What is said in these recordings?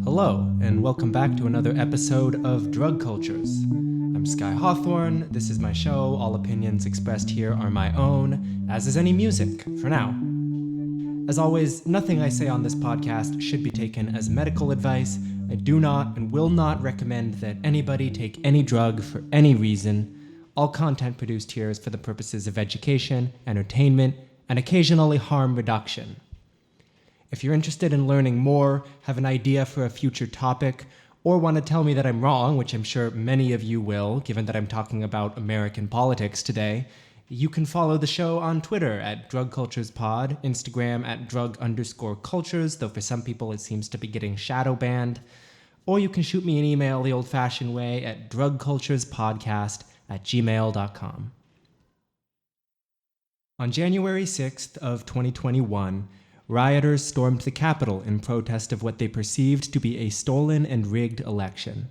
Hello, and welcome back to another episode of Drug Cultures. I'm Sky Hawthorne. This is my show. All opinions expressed here are my own, as is any music, for now. As always, nothing I say on this podcast should be taken as medical advice. I do not and will not recommend that anybody take any drug for any reason. All content produced here is for the purposes of education, entertainment, and occasionally harm reduction. If you're interested in learning more, have an idea for a future topic, or want to tell me that I'm wrong, which I'm sure many of you will, given that I'm talking about American politics today, you can follow the show on Twitter at DrugCulturesPod, Instagram at drug_cultures, though for some people it seems to be getting shadow banned, or you can shoot me an email the old-fashioned way at drugculturespodcast@gmail.com. On January 6th of 2021, rioters stormed the Capitol in protest of what they perceived to be a stolen and rigged election.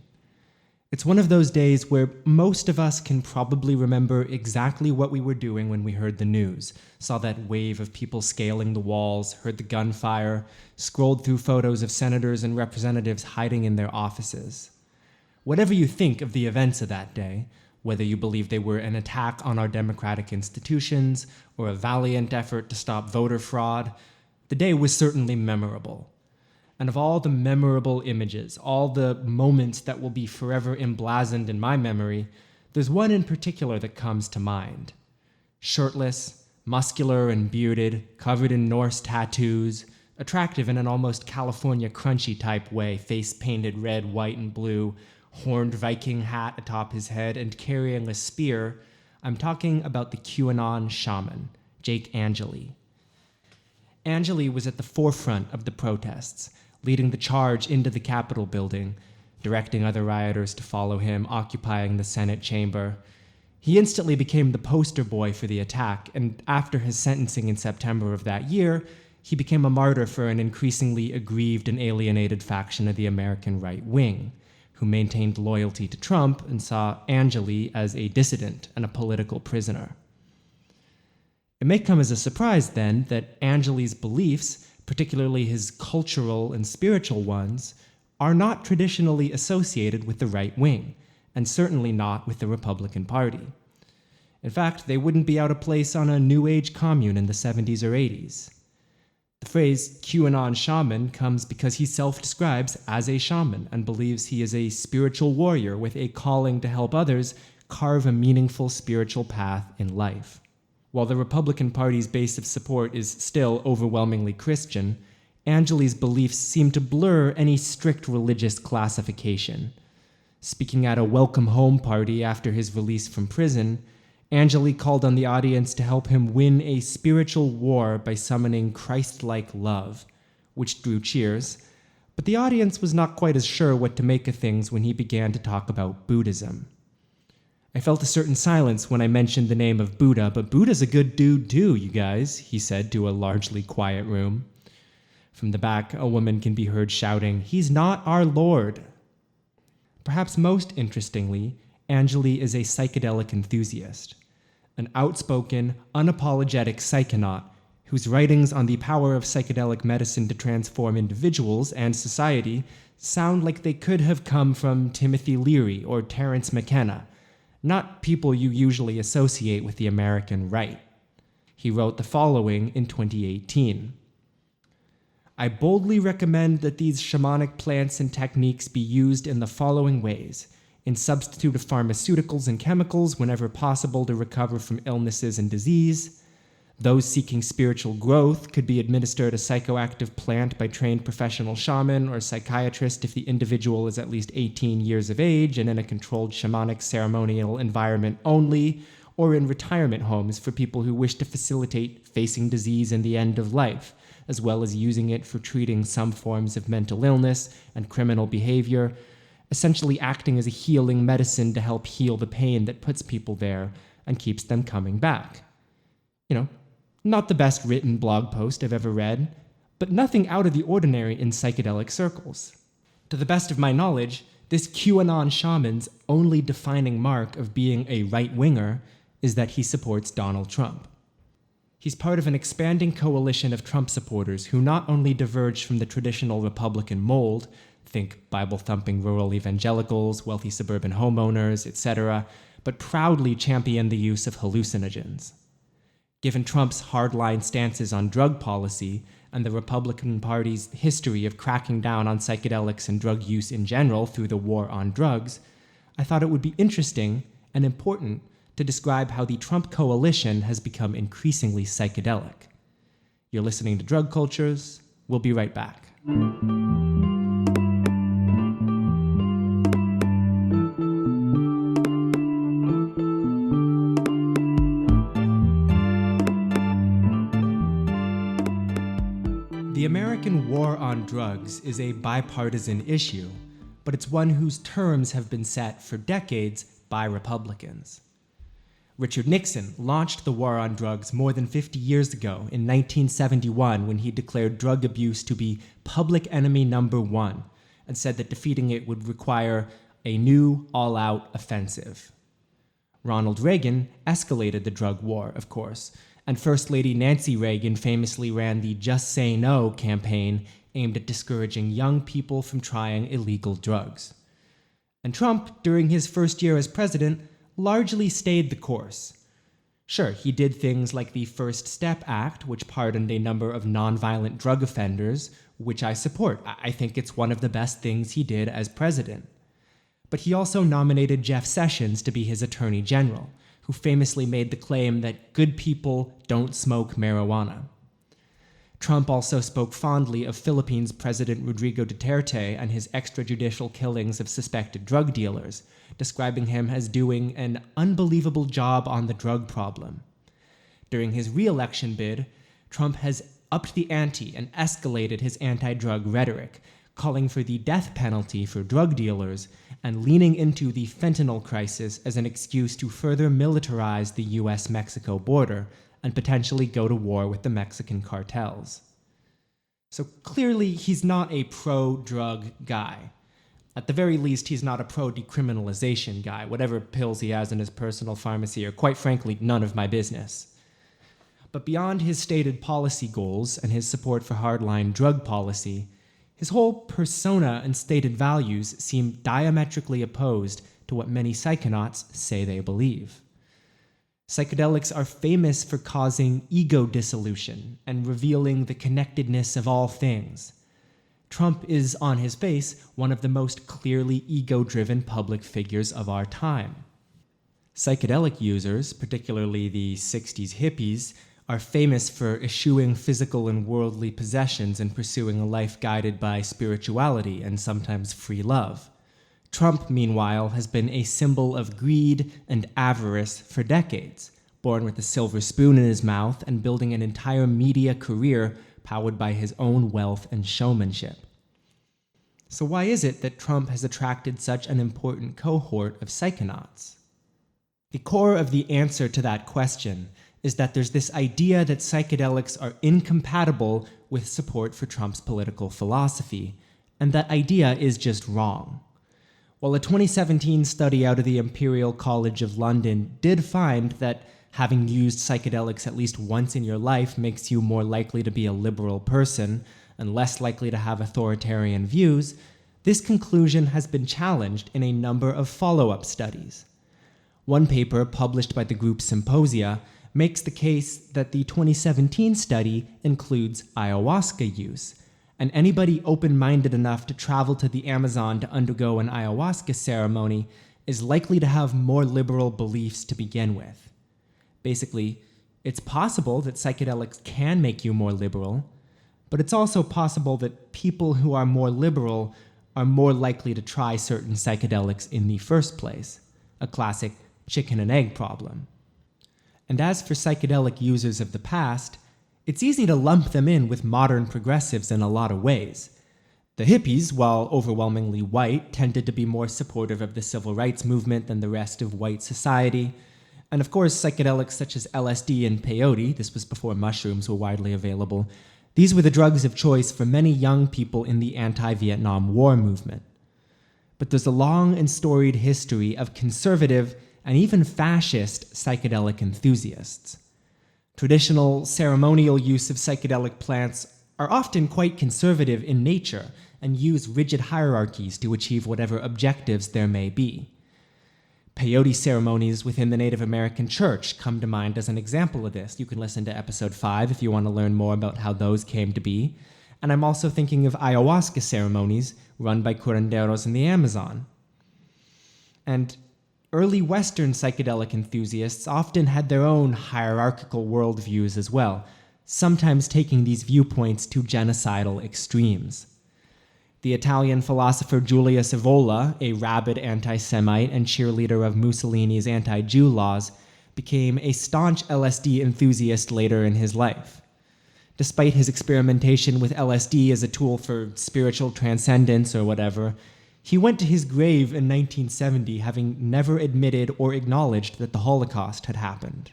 It's one of those days where most of us can probably remember exactly what we were doing when we heard the news, saw that wave of people scaling the walls, heard the gunfire, scrolled through photos of senators and representatives hiding in their offices. Whatever you think of the events of that day, whether you believe they were an attack on our democratic institutions or a valiant effort to stop voter fraud, the day was certainly memorable. And of all the memorable images, all the moments that will be forever emblazoned in my memory, there's one in particular that comes to mind. Shirtless, muscular and bearded, covered in Norse tattoos, attractive in an almost California crunchy type way, face painted red, white, and blue, horned Viking hat atop his head, and carrying a spear, I'm talking about the QAnon shaman, Jake Angeli. Angeli was at the forefront of the protests, leading the charge into the Capitol building, directing other rioters to follow him, occupying the Senate chamber. He instantly became the poster boy for the attack, and after his sentencing in September of that year, he became a martyr for an increasingly aggrieved and alienated faction of the American right wing, who maintained loyalty to Trump and saw Angeli as a dissident and a political prisoner. It may come as a surprise, then, that Angeli's beliefs, particularly his cultural and spiritual ones, are not traditionally associated with the right wing, and certainly not with the Republican Party. In fact, they wouldn't be out of place on a New Age commune in the 70s or 80s. The phrase QAnon shaman comes because he self-describes as a shaman and believes he is a spiritual warrior with a calling to help others carve a meaningful spiritual path in life. While the Republican Party's base of support is still overwhelmingly Christian, Angeli's beliefs seem to blur any strict religious classification. Speaking at a welcome home party after his release from prison, Angeli called on the audience to help him win a spiritual war by summoning Christ-like love, which drew cheers, but the audience was not quite as sure what to make of things when he began to talk about Buddhism. I felt a certain silence when I mentioned the name of Buddha, but Buddha's a good dude too, you guys, he said to a largely quiet room. From the back, a woman can be heard shouting, "He's not our Lord." Perhaps most interestingly, Angeli is a psychedelic enthusiast, an outspoken, unapologetic psychonaut whose writings on the power of psychedelic medicine to transform individuals and society sound like they could have come from Timothy Leary or Terence McKenna, not people you usually associate with the American right. He wrote the following in 2018. I boldly recommend that these shamanic plants and techniques be used in the following ways: in substitute of pharmaceuticals and chemicals whenever possible to recover from illnesses and disease. Those seeking spiritual growth could be administered a psychoactive plant by trained professional shaman or psychiatrist if the individual is at least 18 years of age and in a controlled shamanic ceremonial environment only, or in retirement homes for people who wish to facilitate facing disease and the end of life, as well as using it for treating some forms of mental illness and criminal behavior, essentially acting as a healing medicine to help heal the pain that puts people there and keeps them coming back. Not the best written blog post I've ever read, but nothing out of the ordinary in psychedelic circles. To the best of my knowledge, this QAnon shaman's only defining mark of being a right-winger is that he supports Donald Trump. He's part of an expanding coalition of Trump supporters who not only diverge from the traditional Republican mold, think Bible-thumping rural evangelicals, wealthy suburban homeowners, etc., but proudly champion the use of hallucinogens. Given Trump's hardline stances on drug policy and the Republican Party's history of cracking down on psychedelics and drug use in general through the war on drugs, I thought it would be interesting and important to describe how the Trump coalition has become increasingly psychedelic. You're listening to Drug Cultures. We'll be right back. The American war on drugs is a bipartisan issue, but it's one whose terms have been set for decades by Republicans. Richard Nixon launched the war on drugs more than 50 years ago in 1971 when he declared drug abuse to be public enemy number one and said that defeating it would require a new all-out offensive. Ronald Reagan escalated the drug war, of course, and First Lady Nancy Reagan famously ran the Just Say No campaign aimed at discouraging young people from trying illegal drugs. And Trump, during his first year as president, largely stayed the course. Sure, he did things like the First Step Act, which pardoned a number of nonviolent drug offenders, which I support. I think it's one of the best things he did as president. But he also nominated Jeff Sessions to be his attorney general, who famously made the claim that good people don't smoke marijuana. Trump also spoke fondly of Philippines President Rodrigo Duterte and his extrajudicial killings of suspected drug dealers, describing him as doing an unbelievable job on the drug problem. During his re-election bid, Trump has upped the ante and escalated his anti-drug rhetoric, calling for the death penalty for drug dealers and leaning into the fentanyl crisis as an excuse to further militarize the US-Mexico border and potentially go to war with the Mexican cartels. So clearly, he's not a pro-drug guy. At the very least, he's not a pro-decriminalization guy. Whatever pills he has in his personal pharmacy are, quite frankly, none of my business. But beyond his stated policy goals and his support for hardline drug policy, his whole persona and stated values seem diametrically opposed to what many psychonauts say they believe. Psychedelics are famous for causing ego dissolution and revealing the connectedness of all things. Trump is, on his face, one of the most clearly ego-driven public figures of our time. Psychedelic users, particularly the 60s hippies, are famous for eschewing physical and worldly possessions and pursuing a life guided by spirituality and sometimes free love. Trump, meanwhile, has been a symbol of greed and avarice for decades, born with a silver spoon in his mouth and building an entire media career powered by his own wealth and showmanship. So why is it that Trump has attracted such an important cohort of psychonauts? The core of the answer to that question is that there's this idea that psychedelics are incompatible with support for Trump's political philosophy, and that idea is just wrong. While a 2017 study out of the Imperial College of London did find that having used psychedelics at least once in your life makes you more likely to be a liberal person and less likely to have authoritarian views, this conclusion has been challenged in a number of follow-up studies. One paper published by the group Symposia makes the case that the 2017 study includes ayahuasca use, and anybody open-minded enough to travel to the Amazon to undergo an ayahuasca ceremony is likely to have more liberal beliefs to begin with. Basically, it's possible that psychedelics can make you more liberal, but it's also possible that people who are more liberal are more likely to try certain psychedelics in the first place, a classic chicken and egg problem. And as for psychedelic users of the past, it's easy to lump them in with modern progressives in a lot of ways. The hippies, while overwhelmingly white, tended to be more supportive of the civil rights movement than the rest of white society. And of course, psychedelics such as LSD and peyote, this was before mushrooms were widely available, these were the drugs of choice for many young people in the anti-Vietnam War movement. But there's a long and storied history of conservative and even fascist psychedelic enthusiasts. Traditional ceremonial use of psychedelic plants are often quite conservative in nature and use rigid hierarchies to achieve whatever objectives there may be. Peyote ceremonies within the Native American church come to mind as an example of this. You can listen to episode 5 if you want to learn more about how those came to be. And I'm also thinking of ayahuasca ceremonies run by curanderos in the Amazon. And early Western psychedelic enthusiasts often had their own hierarchical worldviews as well, sometimes taking these viewpoints to genocidal extremes. The Italian philosopher Julius Evola, a rabid anti-Semite and cheerleader of Mussolini's anti-Jew laws, became a staunch LSD enthusiast later in his life. Despite his experimentation with LSD as a tool for spiritual transcendence or whatever, he went to his grave in 1970 having never admitted or acknowledged that the Holocaust had happened.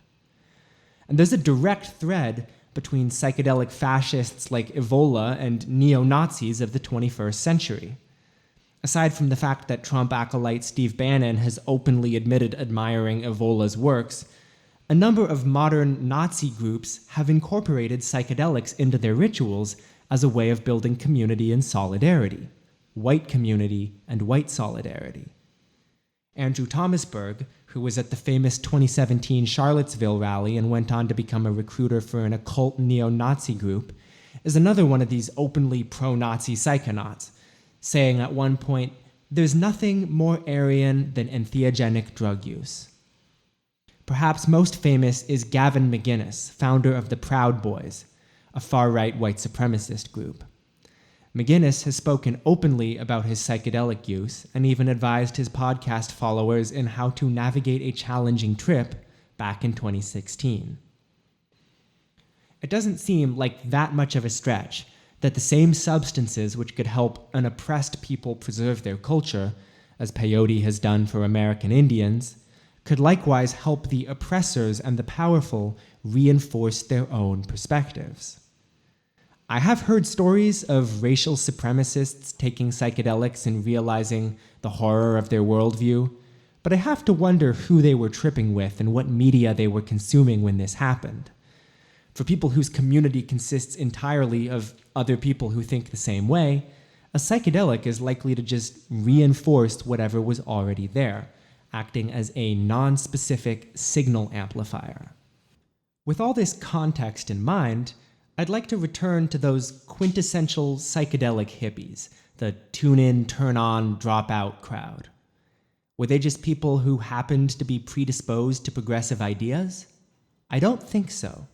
And there's a direct thread between psychedelic fascists like Evola and neo-Nazis of the 21st century. Aside from the fact that Trump acolyte Steve Bannon has openly admitted admiring Evola's works, a number of modern Nazi groups have incorporated psychedelics into their rituals as a way of building community and solidarity, white community and white solidarity. Andrew Thomasberg, who was at the famous 2017 Charlottesville rally and went on to become a recruiter for an occult neo-Nazi group, is another one of these openly pro-Nazi psychonauts, saying at one point, "There's nothing more Aryan than entheogenic drug use." Perhaps most famous is Gavin McInnes, founder of the Proud Boys, a far-right white supremacist group. McGinnis has spoken openly about his psychedelic use and even advised his podcast followers in how to navigate a challenging trip back in 2016. It doesn't seem like that much of a stretch that the same substances which could help an oppressed people preserve their culture, as peyote has done for American Indians, could likewise help the oppressors and the powerful reinforce their own perspectives. I have heard stories of racial supremacists taking psychedelics and realizing the horror of their worldview, but I have to wonder who they were tripping with and what media they were consuming when this happened. For people whose community consists entirely of other people who think the same way, a psychedelic is likely to just reinforce whatever was already there, acting as a non-specific signal amplifier. With all this context in mind, I'd like to return to those quintessential psychedelic hippies, the tune-in, turn-on, drop-out crowd. Were they just people who happened to be predisposed to progressive ideas? I don't think so.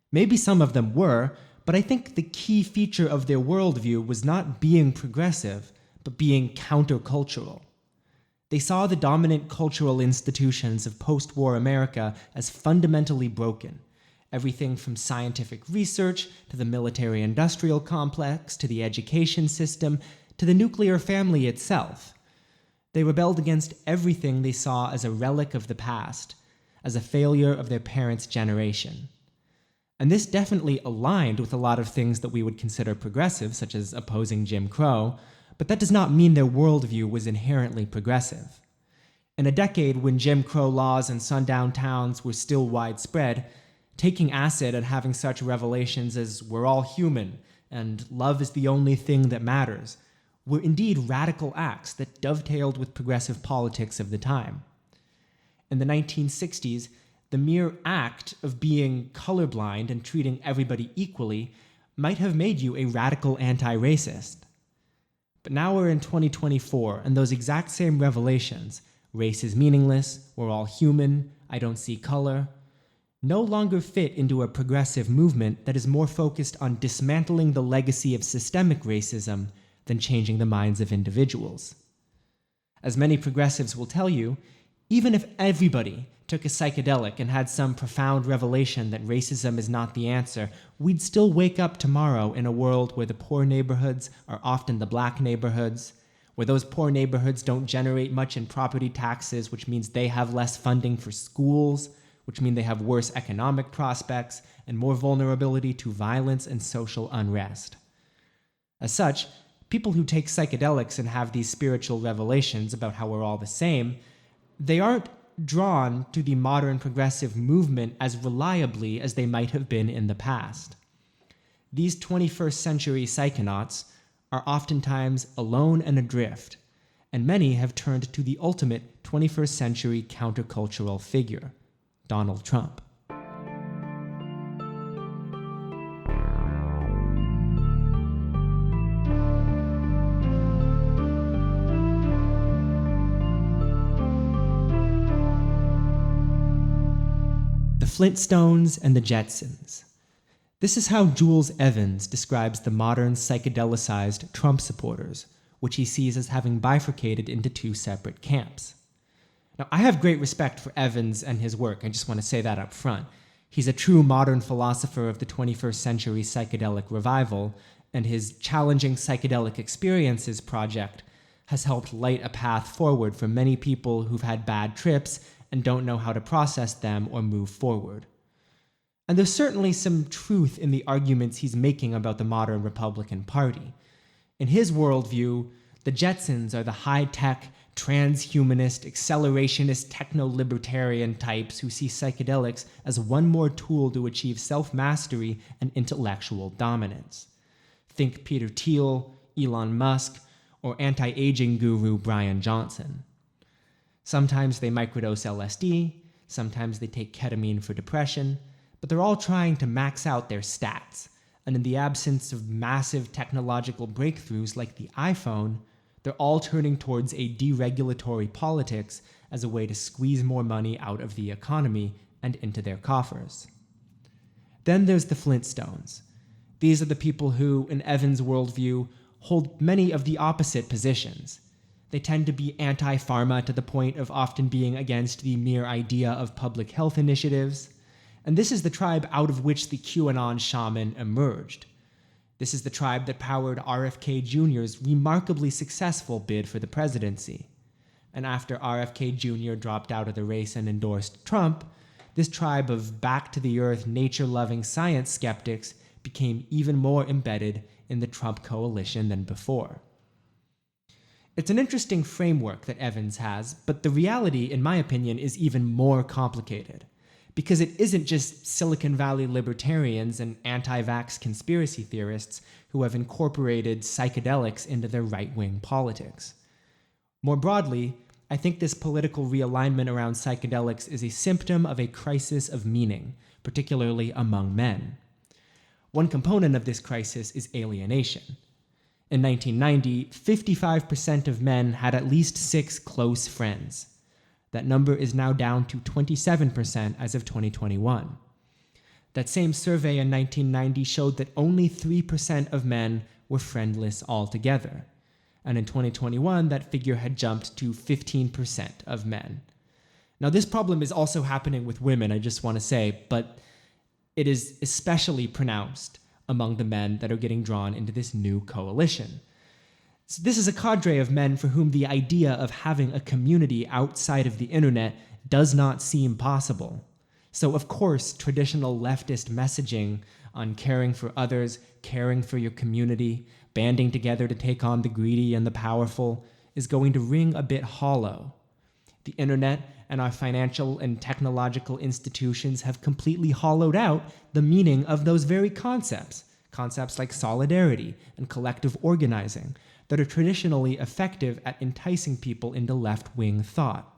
Maybe some of them were, but I think the key feature of their worldview was not being progressive, but being countercultural. They saw the dominant cultural institutions of post-war America as fundamentally broken. Everything from scientific research, to the military-industrial complex, to the education system, to the nuclear family itself. They rebelled against everything they saw as a relic of the past, as a failure of their parents' generation. And this definitely aligned with a lot of things that we would consider progressive, such as opposing Jim Crow, but that does not mean their worldview was inherently progressive. In a decade when Jim Crow laws and sundown towns were still widespread, taking acid and having such revelations as "we're all human" and "love is the only thing that matters" were indeed radical acts that dovetailed with progressive politics of the time. In the 1960s, the mere act of being colorblind and treating everybody equally might have made you a radical anti-racist. But now we're in 2024, and those exact same revelations, "race is meaningless," "we're all human," "I don't see color," no longer fit into a progressive movement that is more focused on dismantling the legacy of systemic racism than changing the minds of individuals. As many progressives will tell you, even if everybody took a psychedelic and had some profound revelation that racism is not the answer, we'd still wake up tomorrow in a world where the poor neighborhoods are often the black neighborhoods, where those poor neighborhoods don't generate much in property taxes, which means they have less funding for schools, which mean they have worse economic prospects and more vulnerability to violence and social unrest. As such, people who take psychedelics and have these spiritual revelations about how we're all the same, they aren't drawn to the modern progressive movement as reliably as they might have been in the past. These 21st century psychonauts are oftentimes alone and adrift, and many have turned to the ultimate 21st century countercultural figure, Donald Trump. The Flintstones and the Jetsons. This is how Jules Evans describes the modern psychedelicized Trump supporters, which he sees as having bifurcated into two separate camps. Now, I have great respect for Evans and his work. I just want to say that up front. He's a true modern philosopher of the 21st century psychedelic revival, and his Challenging Psychedelic Experiences project has helped light a path forward for many people who've had bad trips and don't know how to process them or move forward. And there's certainly some truth in the arguments he's making about the modern Republican Party. In his worldview, the Jetsons are the high-tech, transhumanist, accelerationist, techno-libertarian types who see psychedelics as one more tool to achieve self-mastery and intellectual dominance. Think Peter Thiel, Elon Musk, or anti-aging guru Brian Johnson. Sometimes they microdose LSD, sometimes they take ketamine for depression, but they're all trying to max out their stats, and in the absence of massive technological breakthroughs like the iPhone, they're all turning towards a deregulatory politics as a way to squeeze more money out of the economy and into their coffers. Then there's the Flintstones. These are the people who, in Evans' worldview, hold many of the opposite positions. They tend to be anti-pharma to the point of often being against the mere idea of public health initiatives. And this is the tribe out of which the QAnon shaman emerged. This is the tribe that powered RFK Jr.'s remarkably successful bid for the presidency. And after RFK Jr. dropped out of the race and endorsed Trump, this tribe of back-to-the-earth, nature-loving science skeptics became even more embedded in the Trump coalition than before. It's an interesting framework that Evans has, but the reality, in my opinion, is even more complicated. Because it isn't just Silicon Valley libertarians and anti-vax conspiracy theorists who have incorporated psychedelics into their right-wing politics. More broadly, I think this political realignment around psychedelics is a symptom of a crisis of meaning, particularly among men. One component of this crisis is alienation. In 1990, 55% of men had at least 6 close friends. That number is now down to 27% as of 2021. That same survey in 1990 showed that only 3% of men were friendless altogether. And in 2021, that figure had jumped to 15% of men. Now, this problem is also happening with women, I just want to say, but it is especially pronounced among the men that are getting drawn into this new coalition. So this is a cadre of men for whom the idea of having a community outside of the internet does not seem possible. So of course, traditional leftist messaging on caring for others, caring for your community, banding together to take on the greedy and the powerful is going to ring a bit hollow. The internet and our financial and technological institutions have completely hollowed out the meaning of those very concepts like solidarity and collective organizing, that are traditionally effective at enticing people into left-wing thought.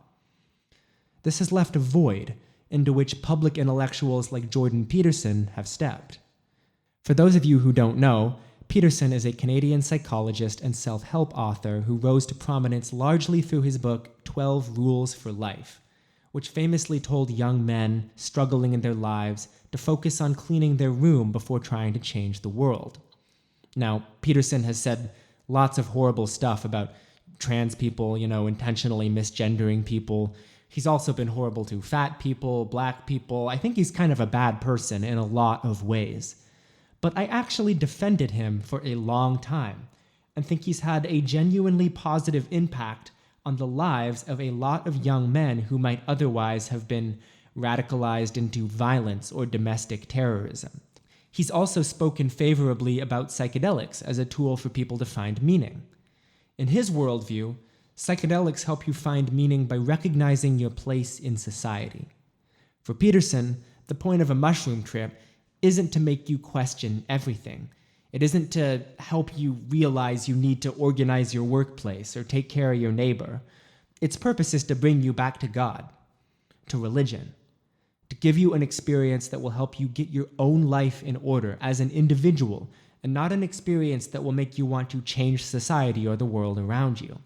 This has left a void into which public intellectuals like Jordan Peterson have stepped. For those of you who don't know, Peterson is a Canadian psychologist and self-help author who rose to prominence largely through his book 12 Rules for Life, which famously told young men struggling in their lives to focus on cleaning their room before trying to change the world. Now, Peterson has said lots of horrible stuff about trans people, intentionally misgendering people. He's also been horrible to fat people, black people. I think he's kind of a bad person in a lot of ways. But I actually defended him for a long time and think he's had a genuinely positive impact on the lives of a lot of young men who might otherwise have been radicalized into violence or domestic terrorism. He's also spoken favorably about psychedelics as a tool for people to find meaning. In his worldview, Psychedelics help you find meaning by recognizing your place in society. For Peterson, the point of a mushroom trip isn't to make you question everything. It isn't to help you realize you need to organize your workplace or take care of your neighbor. Its purpose is to bring you back to God, to religion, to give you an experience that will help you get your own life in order as an individual, and not an experience that will make you want to change society or the world around you.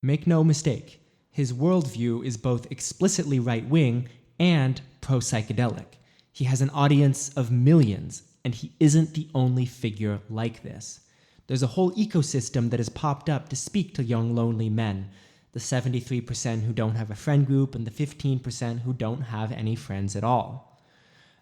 Make no mistake, his worldview is both explicitly right-wing and pro-psychedelic. He has an audience of millions, and he isn't the only figure like this. There's a whole ecosystem that has popped up to speak to young lonely men, the 73% who don't have a friend group and the 15% who don't have any friends at all.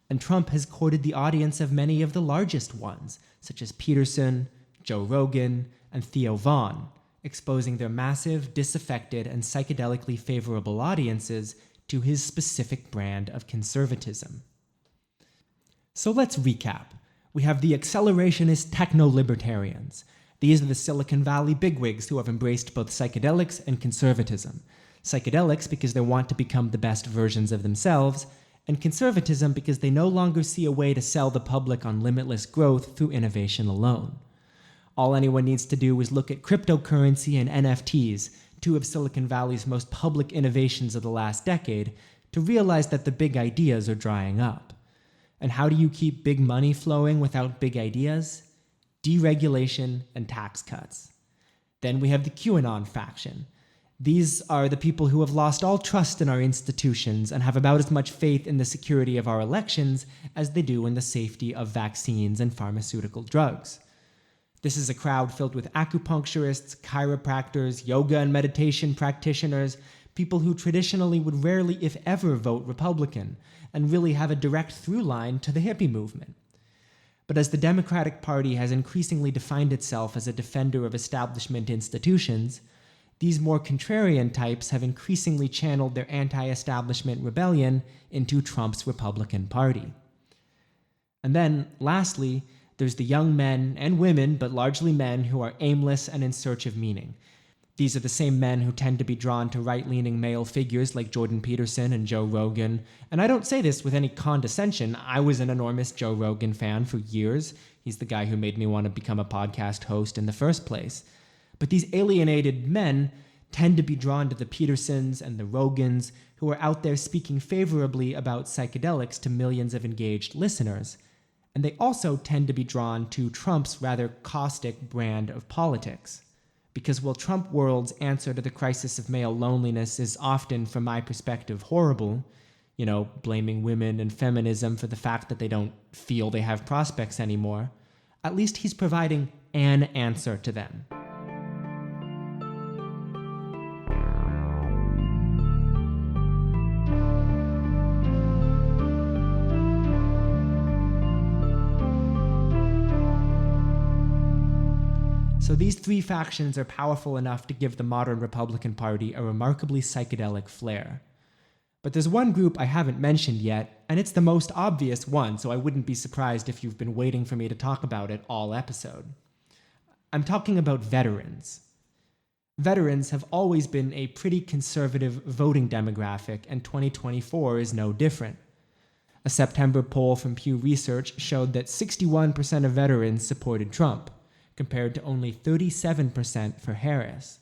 And Trump has courted the audience of many of the largest ones, such as Peterson, Joe Rogan, and Theo Vaughn, exposing their massive, disaffected, and psychedelically favorable audiences to his specific brand of conservatism. So let's recap. We have the accelerationist techno-libertarians. These are the Silicon Valley bigwigs who have embraced both psychedelics and conservatism. Psychedelics because they want to become the best versions of themselves, and conservatism because they no longer see a way to sell the public on limitless growth through innovation alone. All anyone needs to do is look at cryptocurrency and NFTs, two of Silicon Valley's most public innovations of the last decade, to realize that the big ideas are drying up. And how do you keep big money flowing without big ideas? Deregulation and tax cuts. Then we have the QAnon faction. These are the people who have lost all trust in our institutions and have about as much faith in the security of our elections as they do in the safety of vaccines and pharmaceutical drugs. This is a crowd filled with acupuncturists, chiropractors, yoga and meditation practitioners, people who traditionally would rarely, if ever, vote Republican, and really have a direct through line to the hippie movement. But as the Democratic Party has increasingly defined itself as a defender of establishment institutions, these more contrarian types have increasingly channeled their anti-establishment rebellion into Trump's Republican Party. And then, lastly, there's the young men and women, but largely men, who are aimless and in search of meaning. These are the same men who tend to be drawn to right-leaning male figures like Jordan Peterson and Joe Rogan. And I don't say this with any condescension. I was an enormous Joe Rogan fan for years. He's the guy who made me want to become a podcast host in the first place. But these alienated men tend to be drawn to the Petersons and the Rogans, who are out there speaking favorably about psychedelics to millions of engaged listeners. And they also tend to be drawn to Trump's rather caustic brand of politics. Because while Trump world's answer to the crisis of male loneliness is often, from my perspective, horrible, blaming women and feminism for the fact that they don't feel they have prospects anymore, at least he's providing an answer to them. So these three factions are powerful enough to give the modern Republican Party a remarkably psychedelic flair. But there's one group I haven't mentioned yet, and it's the most obvious one, so I wouldn't be surprised if you've been waiting for me to talk about it all episode. I'm talking about veterans. Veterans have always been a pretty conservative voting demographic, and 2024 is no different. A September poll from Pew Research showed that 61% of veterans supported Trump, compared to only 37% for Harris.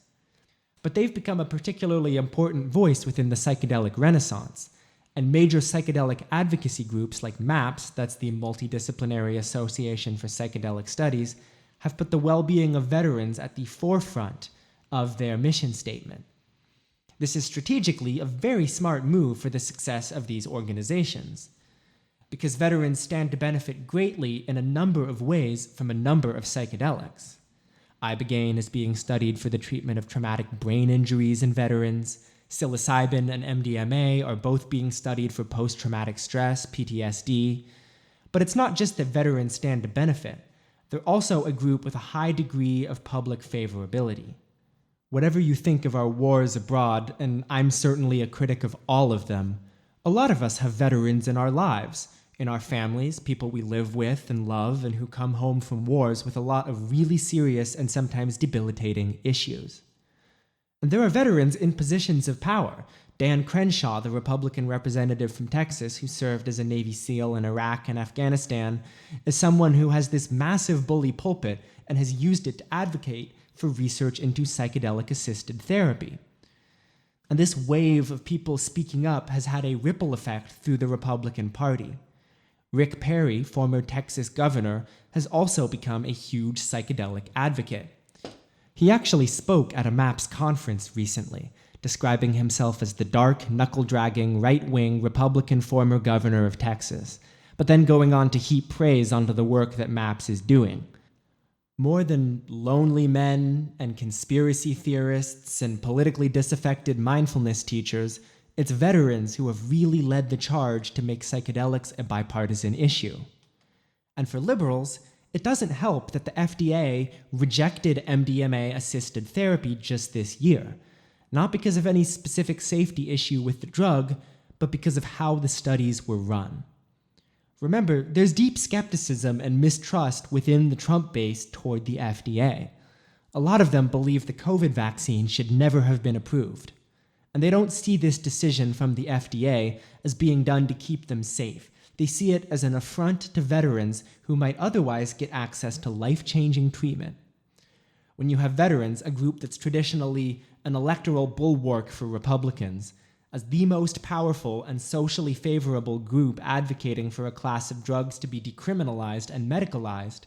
But they've become a particularly important voice within the psychedelic renaissance, and major psychedelic advocacy groups like MAPS, that's the Multidisciplinary Association for Psychedelic Studies, have put the well-being of veterans at the forefront of their mission statement. This is strategically a very smart move for the success of these organizations, because veterans stand to benefit greatly in a number of ways from a number of psychedelics. Ibogaine is being studied for the treatment of traumatic brain injuries in veterans. Psilocybin and MDMA are both being studied for post-traumatic stress, PTSD. But it's not just that veterans stand to benefit. They're also a group with a high degree of public favorability. Whatever you think of our wars abroad, and I'm certainly a critic of all of them, a lot of us have veterans in our lives, in our families, people we live with and love, and who come home from wars with a lot of really serious and sometimes debilitating issues. And there are veterans in positions of power. Dan Crenshaw, the Republican representative from Texas who served as a Navy SEAL in Iraq and Afghanistan, is someone who has this massive bully pulpit and has used it to advocate for research into psychedelic-assisted therapy. And this wave of people speaking up has had a ripple effect through the Republican Party. Rick Perry, former Texas governor, has also become a huge psychedelic advocate. He actually spoke at a MAPS conference recently, describing himself as the dark, knuckle-dragging, right-wing Republican former governor of Texas, but then going on to heap praise onto the work that MAPS is doing. More than lonely men and conspiracy theorists and politically disaffected mindfulness teachers, it's veterans who have really led the charge to make psychedelics a bipartisan issue. And for liberals, it doesn't help that the FDA rejected MDMA-assisted therapy just this year, not because of any specific safety issue with the drug, but because of how the studies were run. Remember, there's deep skepticism and mistrust within the Trump base toward the FDA. A lot of them believe the COVID vaccine should never have been approved. And they don't see this decision from the FDA as being done to keep them safe. They see it as an affront to veterans who might otherwise get access to life-changing treatment. When you have veterans, a group that's traditionally an electoral bulwark for Republicans, as the most powerful and socially favorable group advocating for a class of drugs to be decriminalized and medicalized,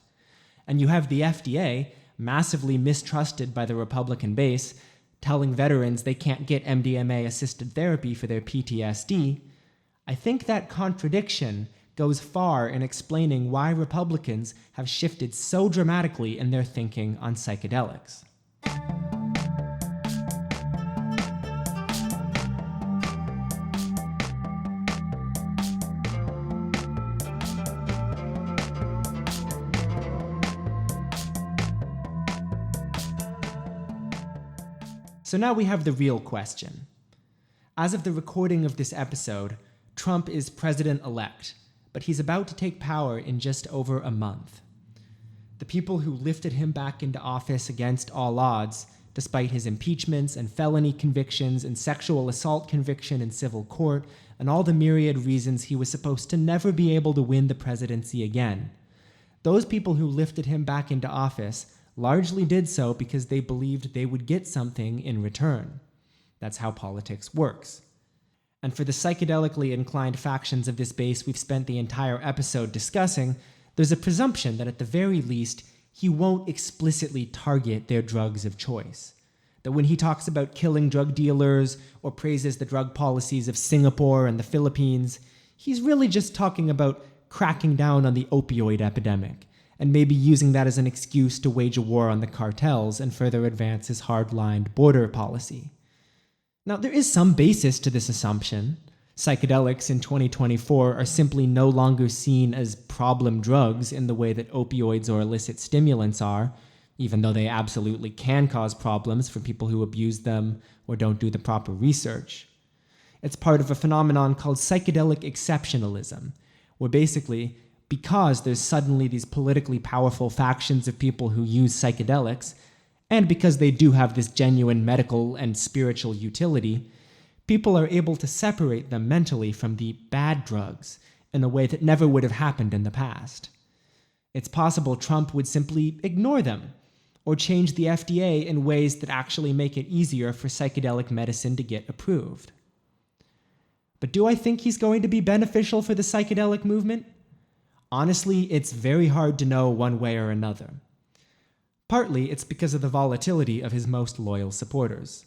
and you have the FDA, massively mistrusted by the Republican base, telling veterans they can't get MDMA-assisted therapy for their PTSD, I think that contradiction goes far in explaining why Republicans have shifted so dramatically in their thinking on psychedelics. So now we have the real question. As of the recording of this episode, Trump is president-elect, but he's about to take power in just over a month. The people who lifted him back into office against all odds, despite his impeachments and felony convictions and sexual assault conviction in civil court, and all the myriad reasons he was supposed to never be able to win the presidency again, those people who lifted him back into office largely did so because they believed they would get something in return. That's how politics works. And for the psychedelically inclined factions of this base we've spent the entire episode discussing, there's a presumption that at the very least, he won't explicitly target their drugs of choice. That when he talks about killing drug dealers or praises the drug policies of Singapore and the Philippines, he's really just talking about cracking down on the opioid epidemic, and maybe using that as an excuse to wage a war on the cartels and further advance his hard-lined border policy. Now, there is some basis to this assumption. Psychedelics in 2024 are simply no longer seen as problem drugs in the way that opioids or illicit stimulants are, even though they absolutely can cause problems for people who abuse them or don't do the proper research. It's part of a phenomenon called psychedelic exceptionalism, where basically, because there's suddenly these politically powerful factions of people who use psychedelics, and because they do have this genuine medical and spiritual utility, people are able to separate them mentally from the bad drugs in a way that never would have happened in the past. It's possible Trump would simply ignore them, or change the FDA in ways that actually make it easier for psychedelic medicine to get approved. But do I think he's going to be beneficial for the psychedelic movement? Honestly, it's very hard to know one way or another. Partly, it's because of the volatility of his most loyal supporters.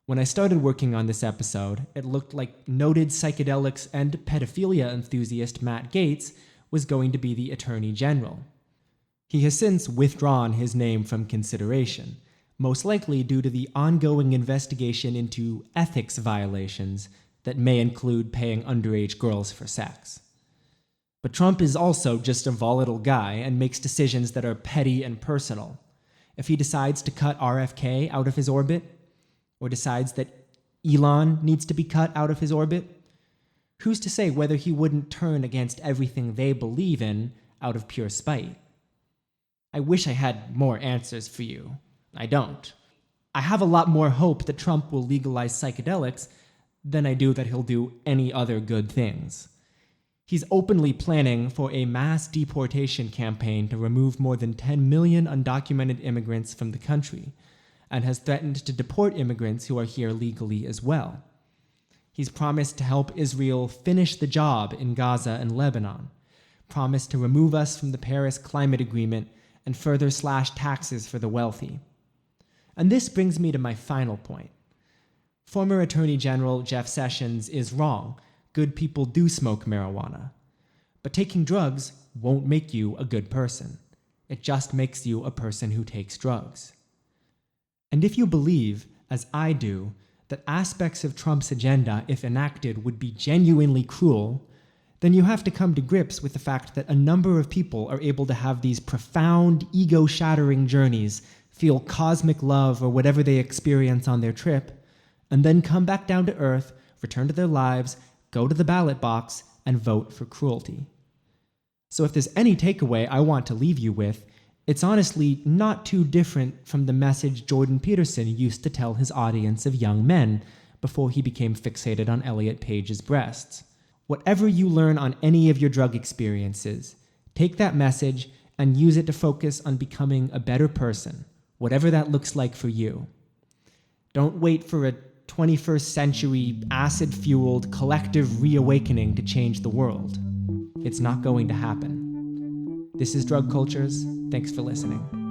When I started working on this episode, it looked like noted psychedelics and pedophilia enthusiast Matt Gaetz was going to be the Attorney General. He has since withdrawn his name from consideration, most likely due to the ongoing investigation into ethics violations that may include paying underage girls for sex. But Trump is also just a volatile guy and makes decisions that are petty and personal. If he decides to cut RFK out of his orbit, or decides that Elon needs to be cut out of his orbit, who's to say whether he wouldn't turn against everything they believe in out of pure spite? I wish I had more answers for you. I don't. I have a lot more hope that Trump will legalize psychedelics than I do that he'll do any other good things. He's openly planning for a mass deportation campaign to remove more than 10 million undocumented immigrants from the country, and has threatened to deport immigrants who are here legally as well. He's promised to help Israel finish the job in Gaza and Lebanon, promised to remove us from the Paris Climate Agreement, and further slash taxes for the wealthy. And this brings me to my final point. Former Attorney General Jeff Sessions is wrong. Good people do smoke marijuana. But taking drugs won't make you a good person. It just makes you a person who takes drugs. And if you believe, as I do, that aspects of Trump's agenda, if enacted, would be genuinely cruel, then you have to come to grips with the fact that a number of people are able to have these profound, ego-shattering journeys, feel cosmic love or whatever they experience on their trip, and then come back down to earth, return to their lives, go to the ballot box, and vote for cruelty. So if there's any takeaway I want to leave you with, it's honestly not too different from the message Jordan Peterson used to tell his audience of young men before he became fixated on Elliot Page's breasts. Whatever you learn on any of your drug experiences, take that message and use it to focus on becoming a better person, whatever that looks like for you. Don't wait for a 21st century acid-fueled collective reawakening to change the world. It's not going to happen. This is Drug Cultures. Thanks for listening.